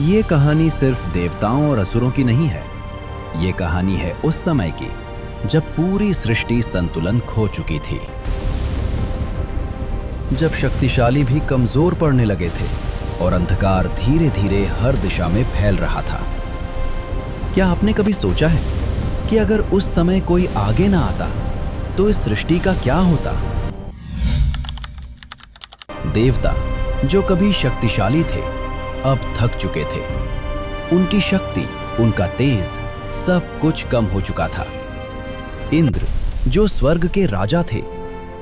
ये कहानी सिर्फ देवताओं और असुरों की नहीं है। ये कहानी है उस समय की जब पूरी सृष्टि संतुलन खो चुकी थी, जब शक्तिशाली भी कमजोर पड़ने लगे थे और अंधकार धीरे धीरे हर दिशा में फैल रहा था। क्या आपने कभी सोचा है कि अगर उस समय कोई आगे ना आता तो इस सृष्टि का क्या होता? देवता जो कभी शक्तिशाली थे अब थक चुके थे। उनकी शक्ति, उनका तेज, सब कुछ कम हो चुका था। इंद्र जो स्वर्ग के राजा थे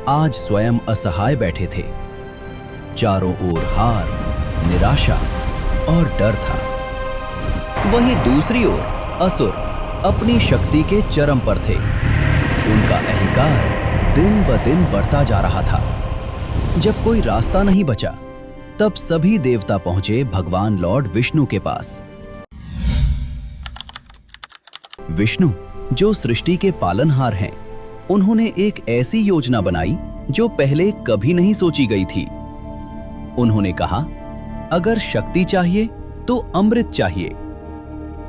आज स्वयं असहाय बैठे थे। चारों ओर हार, निराशा और डर था। वहीं दूसरी ओर असुर अपनी शक्ति के चरम पर थे। उनका अहंकार दिन ब दिन बढ़ता जा रहा था। जब कोई रास्ता नहीं बचा तब सभी देवता पहुंचे भगवान लॉर्ड विष्णु के पास। विष्णु जो सृष्टि के पालनहार हैं, उन्होंने एक ऐसी योजना बनाई जो पहले कभी नहीं सोची गई थी। उन्होंने कहा, अगर शक्ति चाहिए तो अमृत चाहिए,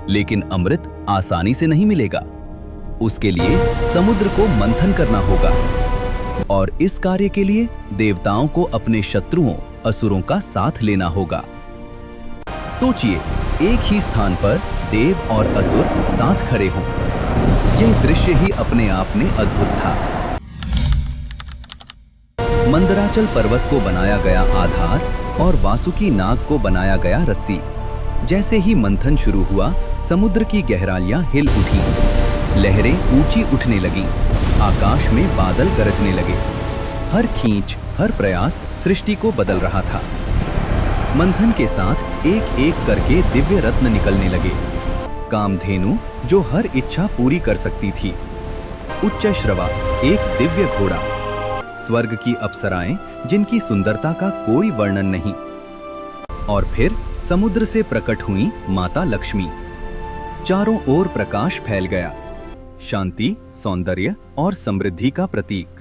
लेकिन अमृत आसानी से नहीं मिलेगा। उसके लिए समुद्र को मंथन करना होगा और इस कार्य के लिए देवताओं को अपने शत्रुओं असुरों का साथ लेना होगा। सोचिए, एक ही स्थान पर देव और असुर साथ खड़े हों। यह दृश्य ही अपने आप में अद्भुत था। मंदराचल पर्वत को बनाया गया आधार और वासुकी नाग को बनाया गया रस्सी। जैसे ही मंथन शुरू हुआ, समुद्र की गहराइयां हिल उठी, लहरें ऊंची उठने लगीं, आकाश में बादल गरजने लगे। हर खींच, हर प्रयास सृष्टि को बदल रहा था। मंथन के साथ एक एक करके दिव्य रत्न निकलने लगे। कामधेनु जो हर इच्छा पूरी कर सकती थी, उच्चश्रवा एक दिव्य घोड़ा, स्वर्ग की अप्सराएं जिनकी सुंदरता का कोई वर्णन नहीं, और फिर समुद्र से प्रकट हुई माता लक्ष्मी। चारों ओर प्रकाश फैल गया, शांति, सौंदर्य और समृद्धि का प्रतीक।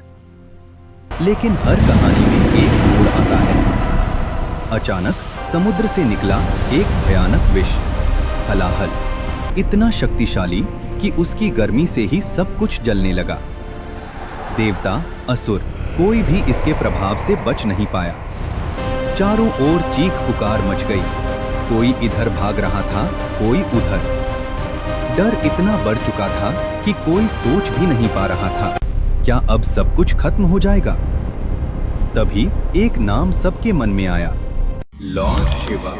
लेकिन हर कहानी में एक मोड़ आता है। अचानक समुद्र से निकला एक भयानक विष, हलाहल, इतना शक्तिशाली कि उसकी गर्मी से ही सब कुछ जलने लगा। देवता, असुर, कोई भी इसके प्रभाव से बच नहीं पाया। चारों ओर चीख पुकार मच गई। कोई इधर भाग रहा था, कोई उधर। डर इतना बढ़ चुका था कि कोई सोच भी नहीं पा रहा था, क्या अब सब कुछ खत्म हो जाएगा? तभी एक नाम सबके मन में आया, लॉर्ड शिवा।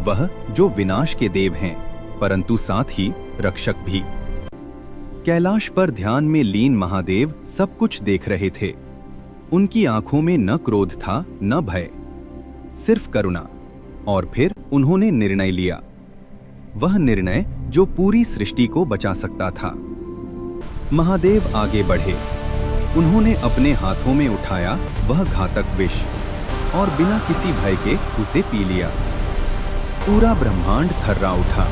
वह जो विनाश के देव हैं, परंतु साथ ही रक्षक भी। कैलाश पर ध्यान में लीन महादेव सब कुछ देख रहे थे। उनकी आंखों में न क्रोध था न भय, सिर्फ करुणा। और फिर उन्होंने निर्णय लिया, वह निर्णय जो पूरी सृष्टि को बचा सकता था। महादेव आगे बढ़े। उन्होंने अपने हाथों में उठाया वह घातक विष और बिना किसी भय के उसे पी लिया। पूरा ब्रह्मांड थर्रा उठा।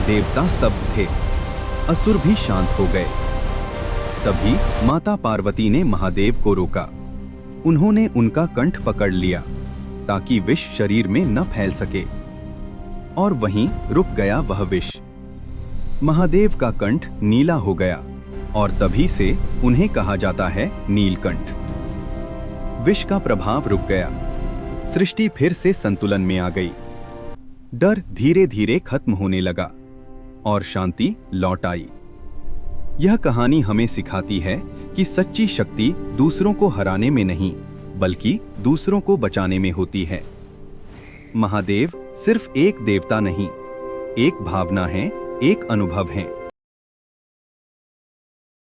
देवता स्तब्ध थे, असुर भी शांत हो गए। तभी माता पार्वती ने महादेव को रोका। उन्होंने उनका कंठ पकड़ लिया ताकि विष शरीर में न फैल सके, और वहीं रुक गया वह विष। महादेव का कंठ नीला हो गया और तभी से उन्हें कहा जाता है नीलकंठ। विष का प्रभाव रुक गया, सृष्टि फिर से संतुलन में आ गई। डर धीरे धीरे खत्म होने लगा और शांति लौट आई। यह कहानी हमें सिखाती है कि सच्ची शक्ति दूसरों को हराने में नहीं, बल्कि दूसरों को बचाने में होती है। महादेव सिर्फ एक देवता नहीं, एक भावना है, एक अनुभव है।